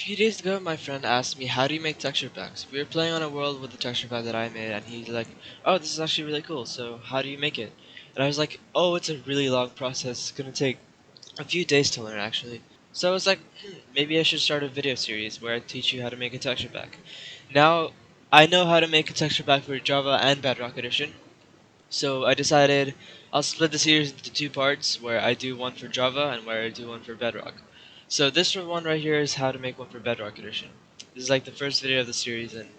few days ago, my friend asked me, how do you make texture packs? We were playing on a world with the texture pack that I made, and he's like, oh, this is actually really cool, so how do you make it? And I was like, oh, it's a really long process. It's gonna take a few days to learn, actually. So I was like, maybe I should start a video series where I teach you how to make a texture pack. Now, I know how to make a texture pack for Java and Bedrock Edition, so I decided I'll split the series into two parts, where I do one for Java and where I do one for Bedrock. So this one right here is how to make one for Bedrock Edition. This is like the first video of the series, and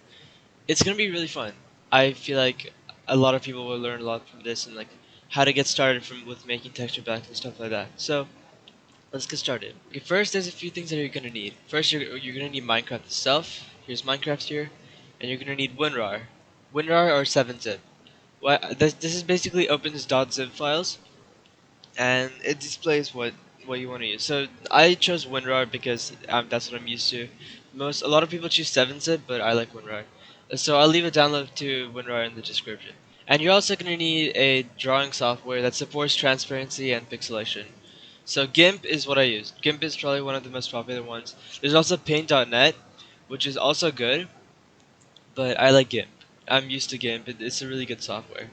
it's gonna be really fun. I feel like a lot of people will learn a lot from this, and like how to get started from with making texture packs and stuff like that. So let's get started. Okay, first there's a few things that you're gonna need. First, you're gonna need Minecraft itself. Here's Minecraft here, and you're gonna need WinRAR, WinRAR or 7-zip. This is basically opens .zip files, and it displays what you want to use. So I chose WinRAR because that's what I'm used to. A lot of people choose 7-zip, but I like WinRAR. So I'll leave a download to WinRAR in the description. And you're also going to need a drawing software that supports transparency and pixelation. So GIMP is what I use. GIMP is probably one of the most popular ones. There's also Paint.net, which is also good, but I like GIMP. I'm used to GIMP. It's a really good software.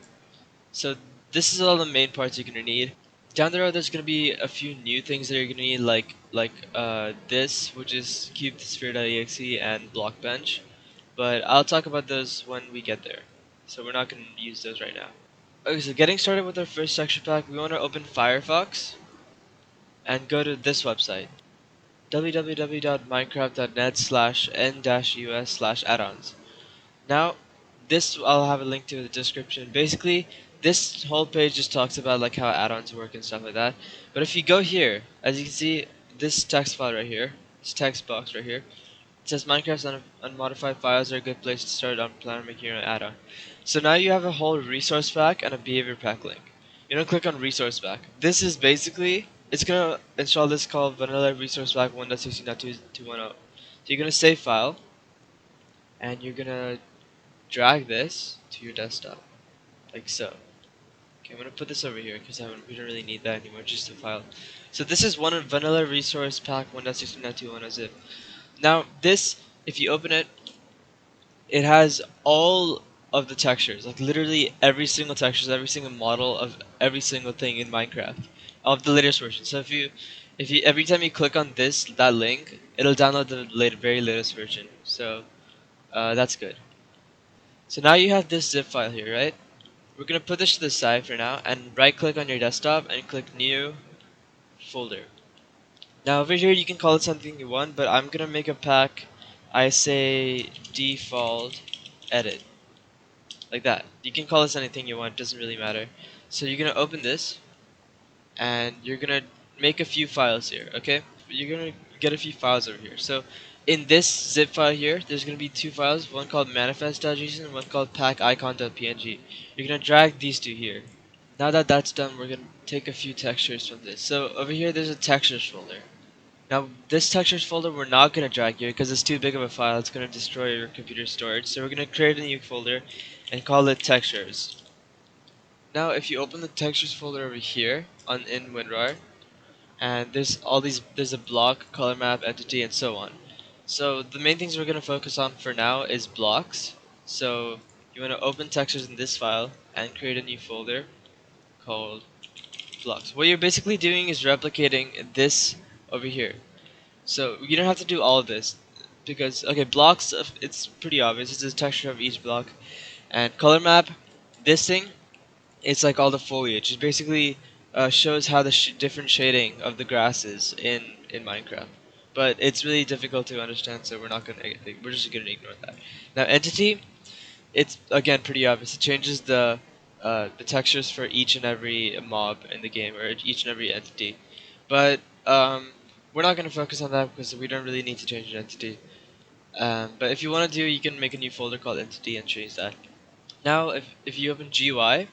So this is all the main parts you're gonna need. Down the road, there's gonna be a few new things that you're gonna need, like this, which is CubeSphere.exe and Blockbench. But I'll talk about those when we get there. So we're not gonna use those right now. Okay, so getting started with our first texture pack, we want to open Firefox and go to this website, www.minecraft.net/n-us/addons. Now, this I'll have a link to in the description. Basically, this whole page just talks about like how add-ons work and stuff like that. But if you go here, as you can see, this text file right here, this text box right here, it says Minecraft's unmodified files are a good place to start on plan on making your own add-on. So now you have a whole resource pack and a behavior pack link. You're gonna click on resource pack. This is basically it's gonna install this called vanilla resource pack 1.16.210. So you're gonna save file and you're gonna drag this to your desktop, like so. Okay, I'm gonna put this over here because we don't really need that anymore, just a file. So this is one of vanilla resource pack 1.16.210 zip. Now this, if you open it, it has all of the textures, like literally every single textures, every single model of every single thing in Minecraft, of the latest version. So if you every time you click on that link, it'll download the very latest version. So that's good. So now you have this zip file here, right? We're gonna put this to the side for now and right click on your desktop and click new folder. Now over here you can call it something you want, but I'm gonna make a pack. I say default edit, like that. You can call this anything you want, doesn't really matter. So you're gonna open this and you're gonna make a few files here, okay? You're gonna get a few files over here. So in this zip file here, there's gonna be two files, one called manifest.json and one called packicon.png. You're gonna drag these two here. Now that that's done, we're gonna take a few textures from this. So over here, there's a textures folder. Now this textures folder we're not gonna drag here because it's too big of a file. It's gonna destroy your computer storage. So we're gonna create a new folder and call it textures. Now if you open the textures folder over here in WinRAR, and there's a block, color map, entity, and so on. So the main things we're gonna focus on for now is blocks. So you wanna open textures in this file and create a new folder called blocks. What you're basically doing is replicating this over here. So you don't have to do all of this because okay, blocks it's pretty obvious. It's the texture of each block, and color map. This thing, it's like all the foliage. It basically shows how the different shading of the grass is in Minecraft. But it's really difficult to understand, so we're just gonna ignore that. Now entity, it's again pretty obvious. It changes the textures for each and every mob in the game, or each and every entity. But we're not going to focus on that because we don't really need to change an entity. But if you want to do, you can make a new folder called entity and change that. Now, if you open GUI,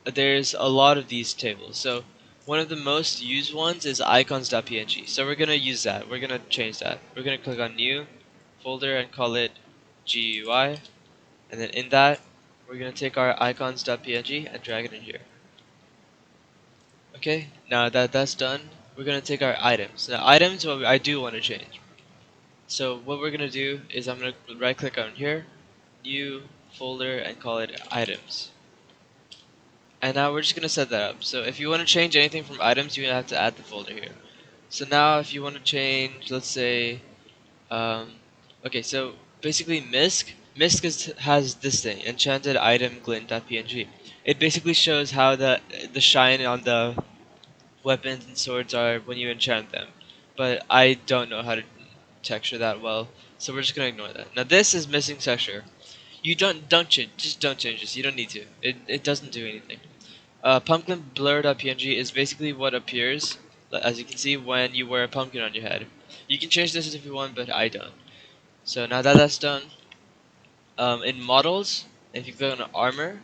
there's a lot of these tables. So one of the most used ones is icons.png. So we're going to use that. We're going to change that. We're going to click on new folder and call it GUI. And then in that, we're going to take our icons.png and drag it in here. Okay, now that that's done, we're going to take our items. Now items, what I do want to change. So what we're gonna do is I'm gonna right click on here, new folder, and call it items. And now we're just gonna set that up. So if you want to change anything from items, you have to add the folder here. So now if you want to change, let's say, um, okay, so basically has this thing, enchanted item glint.png. It basically shows how the shine on the weapons and swords are when you enchant them. But I don't know how to texture that well, so we're just gonna ignore that. Now this is missing texture. You don't change, just don't change this. You don't need to. It doesn't do anything. Pumpkin blur.png is basically what appears, as you can see, when you wear a pumpkin on your head. You can change this if you want, but I don't. So now that that's done, in models, if you go on armor,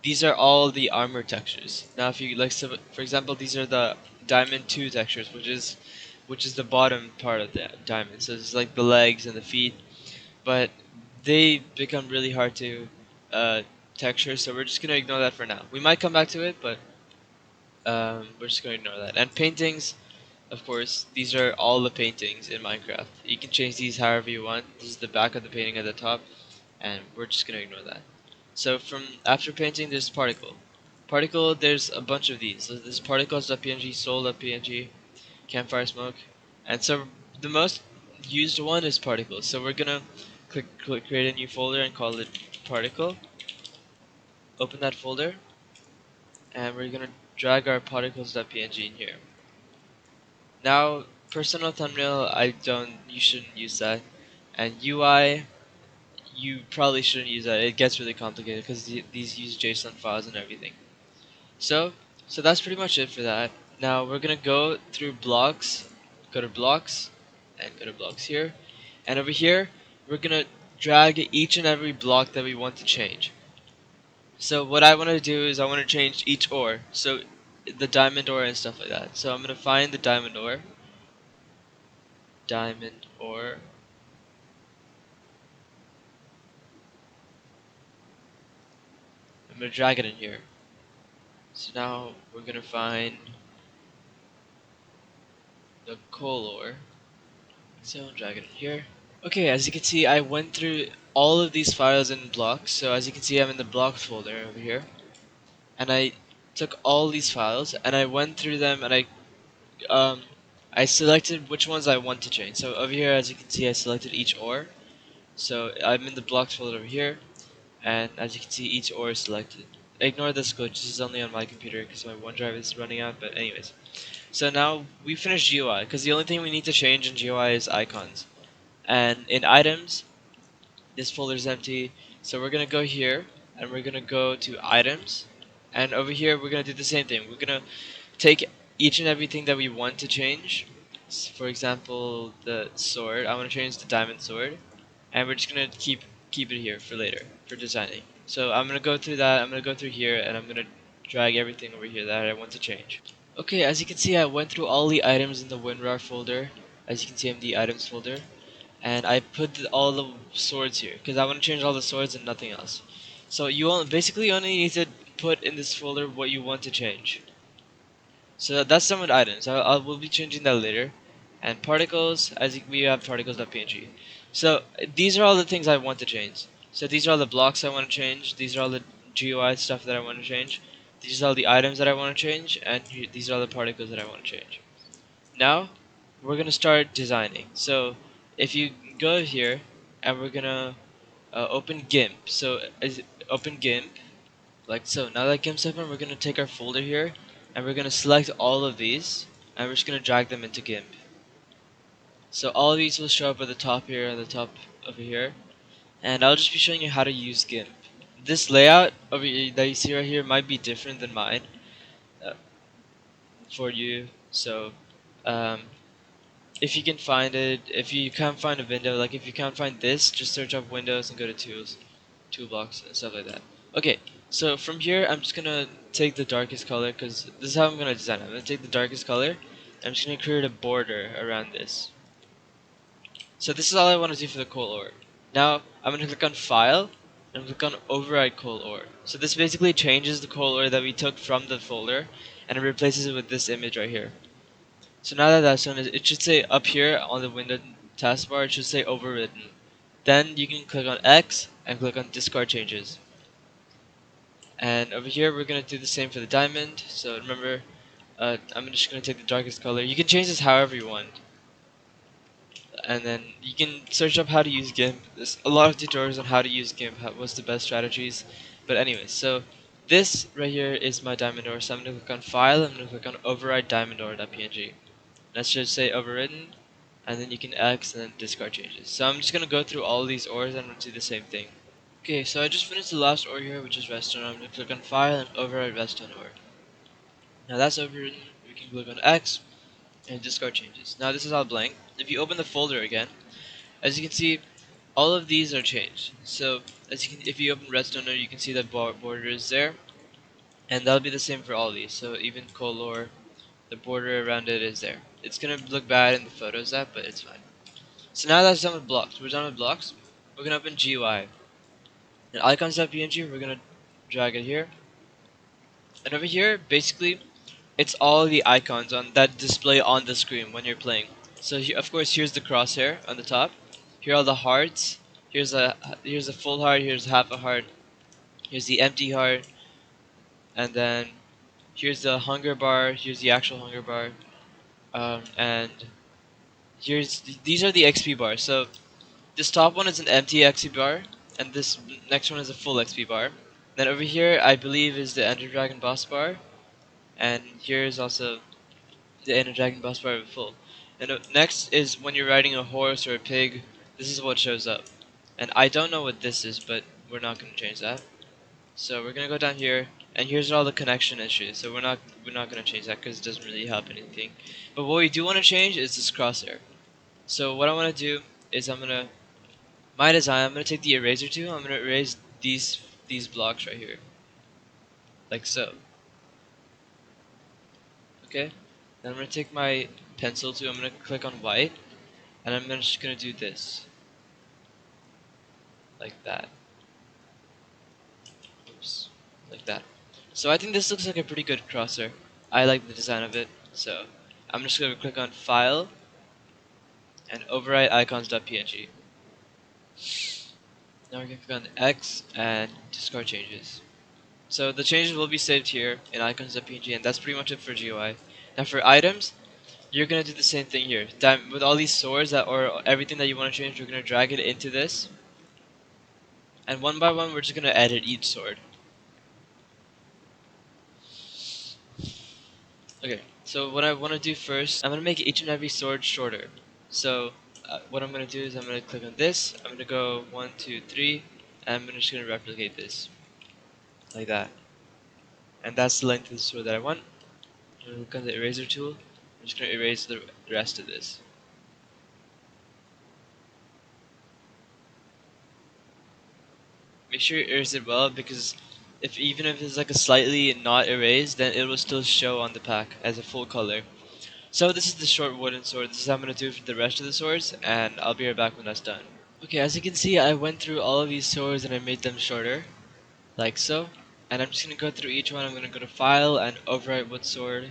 these are all the armor textures. Now, if you like, so for example, these are the diamond 2 textures, which is the bottom part of the diamond. So it's like the legs and the feet, but they become really hard to uh, texture. So we're just gonna ignore that for now. We might come back to it, but we're just gonna ignore that. And paintings, of course, these are all the paintings in Minecraft. You can change these however you want. This is the back of the painting at the top, and we're just gonna ignore that. So from after painting, there's particle. Particle, there's a bunch of these. So there's particles.png, soul.png, campfire smoke, and so the most used one is particles. So we're gonna click create a new folder and call it particle. Open that folder, and we're gonna drag our particles.png in here. Now, personal thumbnail, you shouldn't use that, and UI, you probably shouldn't use that. It gets really complicated because these use JSON files and everything. So, so that's pretty much it for that. Now we're gonna go through blocks, go to blocks, and go to blocks here, and over here we're gonna drag each and every block that we want to change. So what I want to do is I want to change each ore, so the diamond ore and stuff like that. So I'm gonna find the diamond ore, diamond ore. I'm gonna drag it in here. So now we're gonna find the coal ore. So drag it in here. Okay, as you can see, I went through all of these files in blocks. So as you can see, I'm in the blocks folder over here, and I took all these files and I went through them and um I selected which ones I want to change. So over here, as you can see, I selected each ore. So I'm in the blocks folder over here, and as you can see, each ore is selected. Ignore this glitch. This is only on my computer because my OneDrive is running out. But anyways, so now we finished GUI because the only thing we need to change in GUI is icons. And in items, this folder is empty, so we're gonna go here and we're gonna go to items, and over here we're gonna do the same thing. We're gonna take each and everything that we want to change. For example, the sword, I want to change the diamond sword, and we're just gonna keep it here for later for designing. So I'm gonna go through that, I'm gonna go through here, and I'm gonna drag everything over here that I want to change. Okay, as you can see, I went through all the items in the WinRAR folder. As you can see, I'm in the items folder, and I put all the swords here because I want to change all the swords and nothing else. So you basically only need to put in this folder what you want to change. So that's some of the items. We'll be changing that later. And particles, we have particles.png. So these are all the things I want to change. So these are all the blocks I want to change. These are all the GUI stuff that I want to change. These are all the items that I want to change, and these are all the particles that I want to change. Now we're gonna start designing. So if you go here and we're gonna open GIMP. So open GIMP like so. Now that GIMP's open, we're gonna take our folder here and we're gonna select all of these and we're just gonna drag them into GIMP. So all of these will show up at the top here and the top over here, and I'll just be showing you how to use GIMP. This layout that you see right here might be different than mine uh, for you. So um, if you can find it, if you can't find a window, like if you can't find this, just search up Windows and go to Tools, Toolbox, and stuff like that. Okay, so from here, I'm just gonna take the darkest color because this is how I'm gonna design it. I'm gonna take the darkest color. I'm just gonna create a border around this. So this is all I want to do for the coal ore. Now I'm gonna click on File and click on Override Coal Ore. So this basically changes the coal ore that we took from the folder and it replaces it with this image right here. So now that that's done, it should say up here on the window taskbar, it should say overridden. Then you can click on X and click on discard changes. And over here we're gonna do the same for the diamond. So remember, I'm just gonna take the darkest color. You can change this however you want, and then you can search up how to use GIMP. There's a lot of tutorials on how to use GIMP, what's the best strategies. But anyways, so this right here is my diamond ore. So I'm gonna click on File. I'm gonna click on Override diamond ore.png. That should say overridden, and then you can X and then discard changes. So I'm just gonna go through all these ores and I'm gonna do the same thing. Okay, so I just finished the last ore here, which is redstone. I'm gonna click on File and Override redstone ore. Now that's overridden. We can click on X and discard changes. Now this is all blank. If you open the folder again, as you can see, all of these are changed. So as you can, if you open redstone ore, you can see that border is there, and that'll be the same for all these. So even color, the border around it is there. It's gonna look bad in the photos app, but it's fine. So now that's done with blocks. We're done with blocks. We're gonna open GUI. And icons.png, we're gonna drag it here. And over here, basically, it's all the icons on that display on the screen when you're playing. So here, of course, here's the crosshair on the top. Here are the hearts. Here's a full heart. Here's half a heart. Here's the empty heart. And then here's the hunger bar. Here's the actual hunger bar. And these are the XP bars. So this top one is an empty XP bar, and this next one is a full XP bar. Then over here, I believe, is the Ender Dragon boss bar, and here is also the Ender Dragon boss bar full. And next is when you're riding a horse or a pig, this is what shows up. And I don't know what this is, but we're not going to change that. So we're going to go down here, and here's all the connection issues. So we're not going to change that because it doesn't really help anything. But what we do want to change is this crosshair. So what I want to do is I'm going to take the eraser tool. I'm going to erase these blocks right here, like so. Okay. Then I'm going to take my pencil tool. I'm going to click on white, and I'm just going to do this, like that. Oops, like that. So I think this looks like a pretty good crosser. I like the design of it. So I'm just going to click on File and Overwrite icons.png. Now we're going to click on X and discard changes. So the changes will be saved here in icons.png, and that's pretty much it for GUI. Now for items, you're gonna do the same thing here. With all these swords or everything that you want to change, we're gonna drag it into this, and one by one, we're just gonna edit each sword. Okay. So what I want to do first, I'm gonna make each and every sword shorter. So what I'm gonna do is I'm gonna click on this. I'm gonna go 1, 2, 3, and I'm just gonna replicate this like that, and that's the length of the sword that I want. I'm gonna look on the eraser tool. I'm just gonna erase the rest of this. Make sure you erase it well, because even if it's like a slightly not erased, then it will still show on the pack as a full color. So this is the short wooden sword. This is how I'm gonna do for the rest of the swords, and I'll be right back when that's done. Okay, as you can see, I went through all of these swords and I made them shorter, like so. And I'm just gonna go through each one. I'm gonna go to File and Overwrite Wood Sword.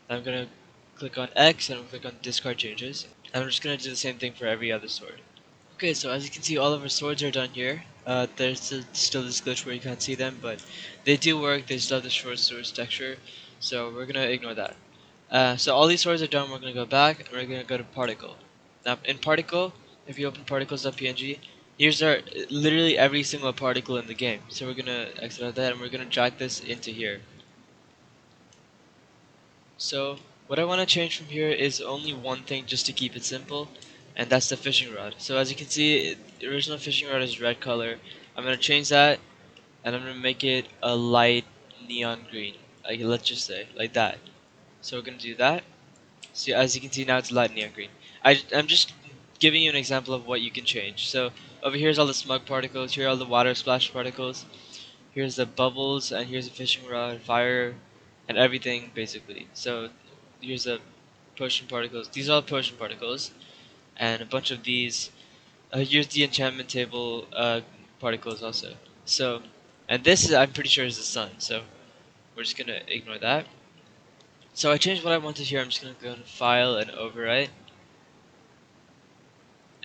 I'm gonna click on X and I'm gonna click on Discard Changes. And I'm just gonna do the same thing for every other sword. Okay, so as you can see, all of our swords are done here. There's still this glitch where you can't see them, but they do work. They still have the short sword texture, so we're gonna ignore that. So all these swords are done. We're gonna go back and we're gonna go to Particle. Now in Particle, if you open particles.png, here's our literally every single particle in the game. So we're gonna exit out that and we're gonna drag this into here. So what I want to change from here is only one thing, just to keep it simple, and that's the fishing rod. So as you can see, the original fishing rod is red color. I'm going to change that, and I'm going to make it a light neon green. Like, let's just say, like that. So we're going to do that. So as you can see now, it's light neon green. I'm just giving you an example of what you can change. So over here's all the smug particles, here are all the water splash particles, here's the bubbles, and here's the fishing rod, fire, and everything basically. So here's the potion particles. These are all potion particles, and a bunch of these. Here's the enchantment table particles also. So, and this is, I'm pretty sure, is the sun. So we're just gonna ignore that. So I changed what I wanted here. I'm just gonna go to File and Overwrite.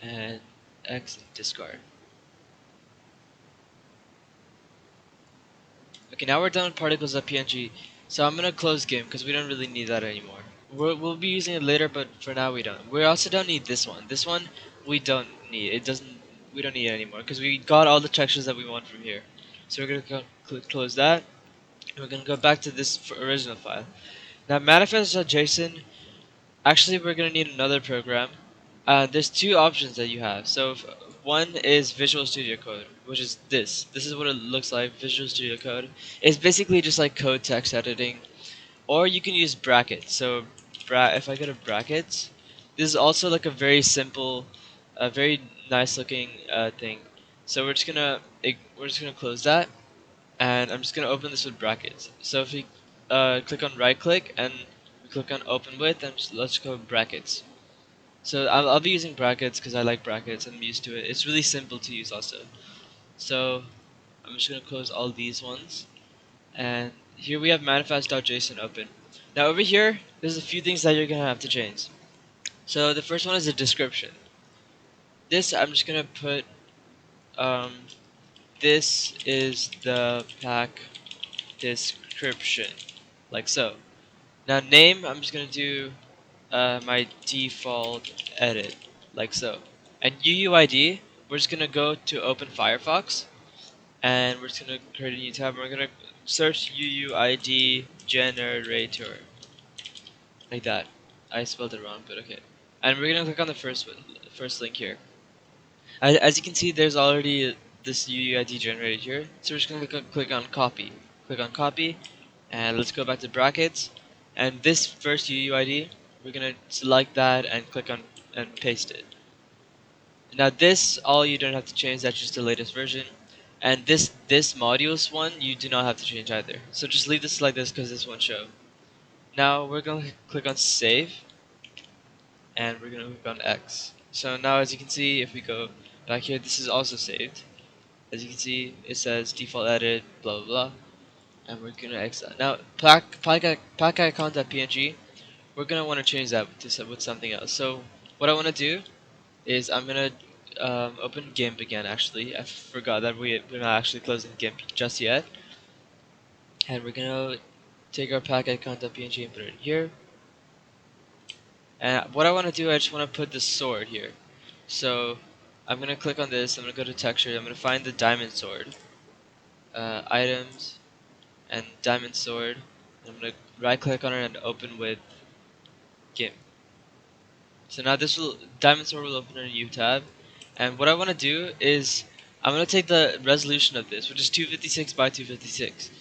and X and discard. Okay, now we're done with particles.png. So I'm gonna close game because we don't really need that anymore. We'll be using it later, but for now we don't. We also don't need this one. This one we don't need. It doesn't. We don't need it anymore because we got all the textures that we want from here. So we're gonna close that. And we're gonna go back to this original file. Now manifest.json. Actually, we're gonna need another program. There's two options that you have. So one is Visual Studio Code, which is this. This is what it looks like. Visual Studio Code. It's basically just like code text editing, or you can use brackets. So if I go to brackets, this is also like a very simple, a very nice looking thing. So we're just gonna close that, and I'm just gonna open this with brackets. So if we click on right click and we click on open with, and let's go brackets. So I'll be using brackets because I like brackets and I'm used to it. It's really simple to use also. So I'm just gonna close all these ones, and here we have manifest.json open. Now over here, there's a few things that you're gonna have to change. So the first one is the description. This I'm just gonna put um, this is the pack description, like so. Now name, I'm just gonna do my default edit, like so. And UUID, we're just gonna go to open Firefox, and we're just gonna create a new tab. And we're gonna search UUID generator, like that. I spelled it wrong, but okay. And we're gonna click on the first link here. As you can see, there's already this UUID generated here. So we're just gonna click on copy. Click on copy, and let's go back to brackets. And this first UUID, we're gonna select that and click on and paste it. Now this, all you don't have to change. That's just the latest version. And this modules one, you do not have to change either. So just leave this like this because this won't show. Now we're gonna click on save, and we're gonna click on X. So now as you can see, if we go back here, this is also saved. As you can see, it says default edit, blah blah blah, and we're gonna X that. Now pack icon.png, we're gonna want to change that with something else. So what I want to do is I'm gonna open GIMP again. Actually, I forgot that we're not actually closing GIMP just yet, and we're gonna take our pack icon.png and put it in here. And what I want to do, I just want to put the sword here. So I'm gonna click on this. I'm gonna go to texture. I'm gonna find the diamond sword, items, and diamond sword. I'm gonna right click on it and open with GIMP. So now this will diamond sword will open in a new tab. And what I want to do is I'm gonna take the resolution of this, which is 256 by 256.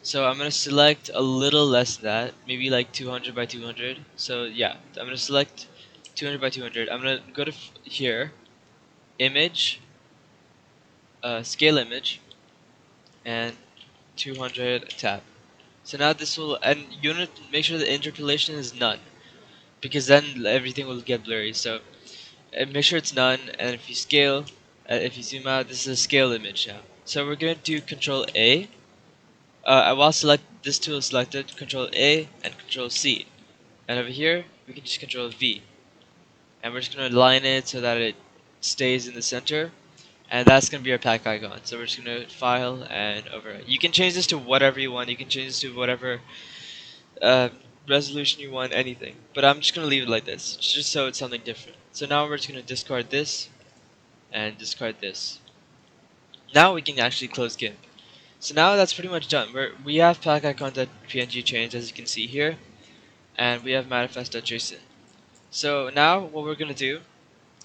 So I'm gonna select a little less than that, maybe like 200 by 200. So yeah, I'm gonna select 200 by 200. I'm gonna go to here, image, scale image, and 200 tab. So now this will, and you want to make sure the interpolation is none, because then everything will get blurry. So make sure it's none, and if you scale, if you zoom out, this is a scale image now. So we're gonna do Control A. While select this tool is selected, Control A and Control C, and over here we can just Control V, and we're just gonna align it so that it stays in the center. And that's gonna be our pack icon. So we're just gonna file and overwrite. You can change this to whatever you want. You can change this to whatever uh, resolution you want, anything. But I'm just gonna leave it like this, just so it's something different. So now we're just gonna discard this and discard this. Now we can actually close GIMP. So now that's pretty much done. We have pack icon.png changed, as you can see here, and we have manifest.json. So now what we're gonna do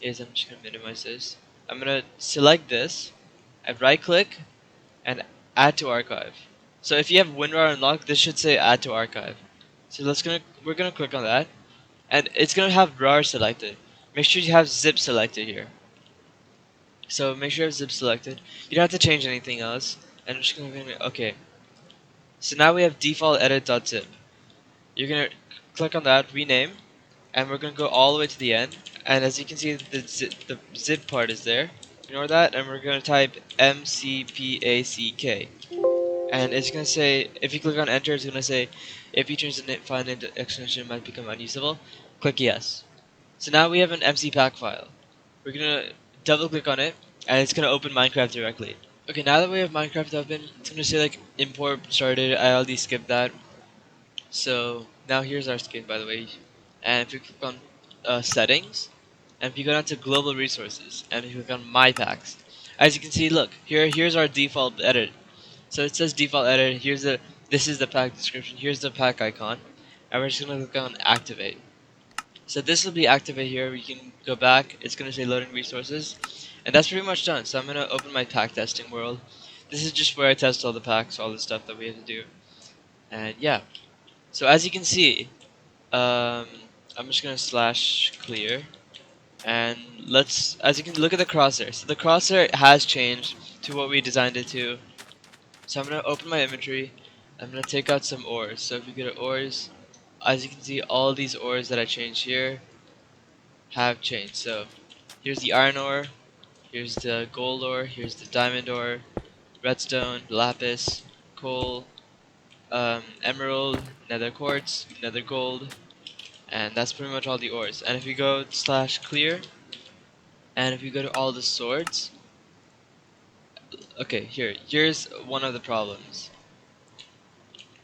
is I'm just gonna minimize this. I'm gonna select this and right click and add to archive. So if you have WinRAR unlocked, this should say add to archive. So we're gonna click on that, and it's gonna have RAR selected. Make sure you have zip selected here. So make sure you have zip selected. You don't have to change anything else. And I'm just gonna okay. So now we have default edit.zip. You're gonna click on that, rename, and we're gonna go all the way to the end. And as you can see, the zip part is there. Ignore that, and we're gonna type mcpack. And it's gonna say, if you click on enter, it's gonna say, if you change the file name to extension, it might become unusable. Click yes. So now we have an MC pack file. we're gonna double click on it, and it's gonna open Minecraft directly. Okay, now that we have Minecraft open, it's gonna say like import started. I already skipped that. So now here's our skin, by the way. And if you click on settings, and if you go down to global resources, and if you click on my packs, as you can see, look here's our default edit. So it says default edit. This is the pack description. Here's the pack icon, and we're just gonna click on activate. So this will be activate here. We can go back. It's gonna say loading resources, and that's pretty much done. So I'm gonna open my pack testing world. This is just where I test all the packs, all the stuff that we have to do, and yeah. So as you can see, I'm just gonna slash clear, and as you can look at the crosshair. So the crosshair has changed to what we designed it to. So I'm gonna open my inventory. I'm gonna take out some ores. So if you go to ores, as you can see, all these ores that I changed here have changed. So here's the iron ore, here's the gold ore, here's the diamond ore, redstone, lapis, coal, emerald, nether quartz, nether gold, and that's pretty much all the ores. And if you go slash clear, and if you go to all the swords, okay, here's one of the problems.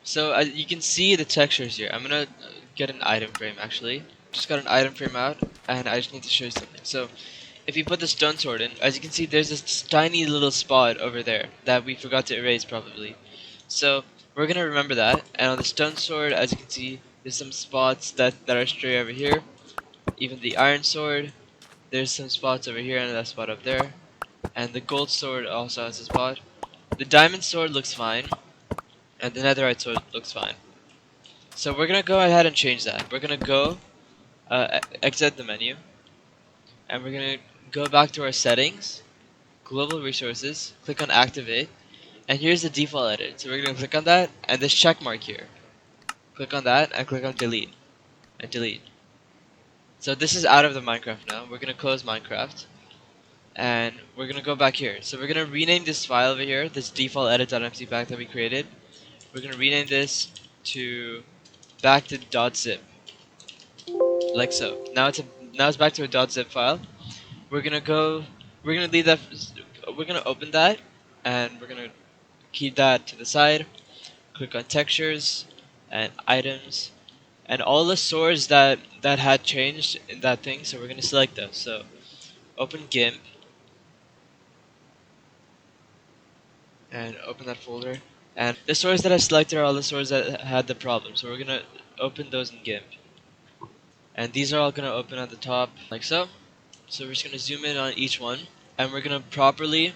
So you can see the textures here. I'm gonna get an item frame actually. Just got an item frame out, and I just need to show you something. So if you put the stone sword in, as you can see, there's this tiny little spot over there that we forgot to erase probably. So we're gonna remember that. And on the stone sword, as you can see, there's some spots that are stray over here. Even the iron sword, there's some spots over here and that spot up there. And the gold sword also has a spot. The diamond sword looks fine, and the netherite sword looks fine. So we're gonna go ahead and change that. We're gonna go exit the menu, and we're gonna go back to our settings, global resources, click on activate, and here's the default edit. So we're gonna click on that, and this check mark here. Click on that, and click on delete, and delete. So this is out of the Minecraft now. We're gonna close Minecraft, and we're gonna go back here. So we're gonna rename this file over here, this default edit.mc pack that we created. We're gonna rename this to back to .zip, like so. Now it's back to a .zip file. We're gonna go. We're gonna leave that. We're gonna open that, and we're gonna keep that to the side. Click on textures and items, and all the swords that had changed in that thing. So we're gonna select those. So open GIMP and open that folder. And the swords that I selected are all the swords that had the problem. So we're gonna open those in GIMP, and these are all gonna open at the top like so. So we're just gonna zoom in on each one, and we're gonna properly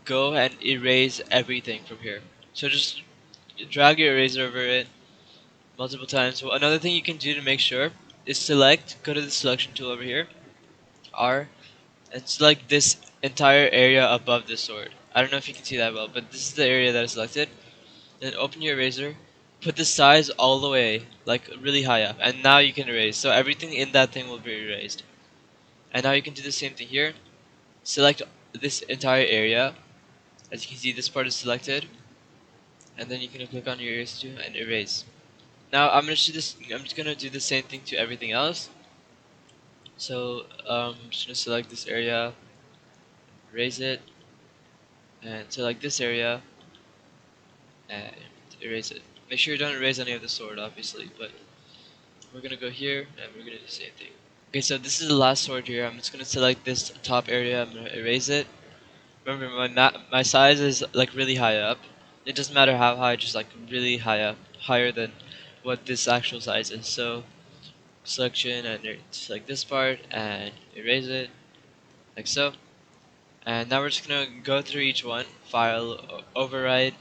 go and erase everything from here. So just drag your eraser over it multiple times. Well, another thing you can do to make sure is go to the selection tool over here, R, and select this entire area above this sword. I don't know if you can see that well, but this is the area that is selected. Then open your eraser, put the size all the way, like really high up, and now you can erase. So everything in that thing will be erased. And now you can do the same thing here. Select this entire area. As you can see, this part is selected, and then you can click on your erase tool and erase. Now I'm just gonna do the same thing to everything else. So I'm just gonna select this area, erase it, and select this area and erase it. Make sure you don't erase any of the sword, obviously, but we're gonna go here and we're gonna do the same thing. Okay, so this is the last sword here. I'm just gonna select this top area. I'm gonna erase it. Remember, my size is like really high up. It doesn't matter how high, just like really high up, higher than what this actual size is. So selection and select this part and erase it like so. And now we're just gonna go through each one, file, override,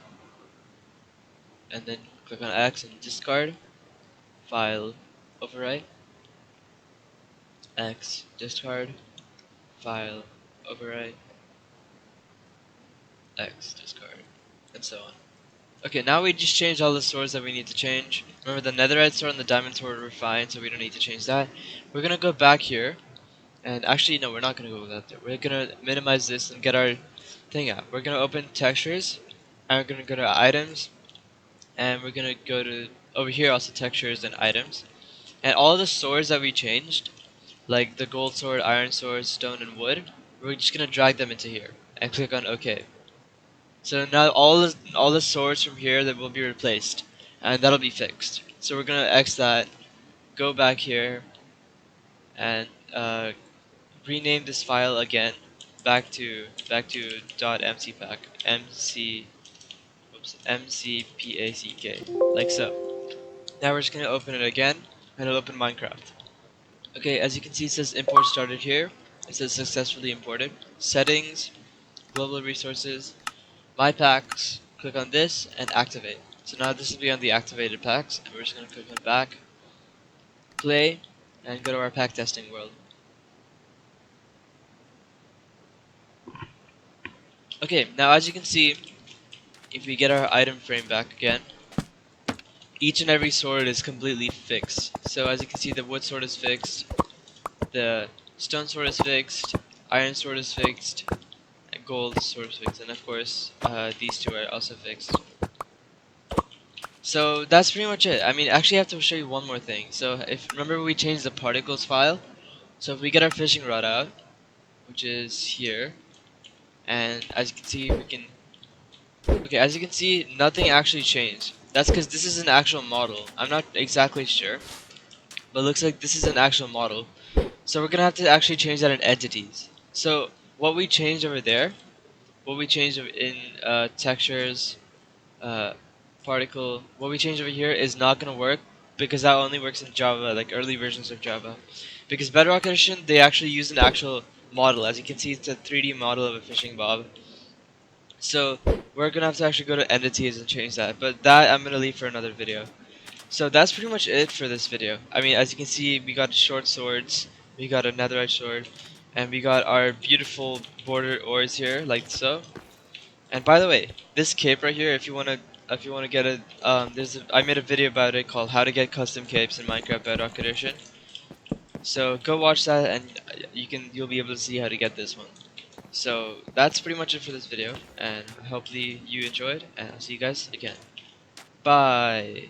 and then click on X and discard, file, override, X, discard, file, override, X, discard, and so on. Okay, now we just changed all the swords that we need to change. Remember, the netherite sword and the diamond sword were fine, so we don't need to change that. We're gonna go back here, and actually no, we're not gonna go back there. We're gonna minimize this and get our thing out. We're gonna open textures, and we're gonna go to items, and we're gonna go to over here also textures and items. And all the swords that we changed like the gold sword, iron sword, stone, and wood, we're just gonna drag them into here and click on OK. So now all the swords from here that will be replaced, and that'll be fixed. So we're gonna X that, go back here, and rename this file again back to .mcpack mcpack like so. Now we're just gonna open it again, and it'll open Minecraft. Okay, as you can see, it says import started here. It says successfully imported. Settings, global resources, my packs. Click on this and activate. So now this will be on the activated packs, and we're just gonna click on back, play, and go to our pack testing world. Okay, now as you can see, if we get our item frame back again, each and every sword is completely fixed. So as you can see, the wood sword is fixed, the stone sword is fixed, iron sword is fixed, and gold sword is fixed, and of course, these two are also fixed. So that's pretty much it. I mean, actually I have to show you one more thing. So if remember we changed the particles file, so if we get our fishing rod out, which is here, and as you can see we can, okay, as you can see nothing actually changed. That's because this is an actual model. I'm not exactly sure, but it looks like this is an actual model. So we're gonna have to actually change that in entities. So what we changed over there, what we changed in textures, uh, particle, what we changed over here is not gonna work because that only works in Java, like early versions of Java. Because Bedrock Edition, they actually use an actual model. As you can see, it's a 3D model of a fishing bob. So we're gonna have to actually go to entities and change that. But that I'm gonna leave for another video. So that's pretty much it for this video. I mean, as you can see, we got short swords, we got a netherite sword, and we got our beautiful border ores here, like so. And by the way, this cape right here, if you wanna get it, I made a video about it called "How to Get Custom Capes in Minecraft Bedrock Edition." So go watch that, and you'll be able to see how to get this one. So that's pretty much it for this video, and hopefully you enjoyed, and I'll see you guys again. Bye.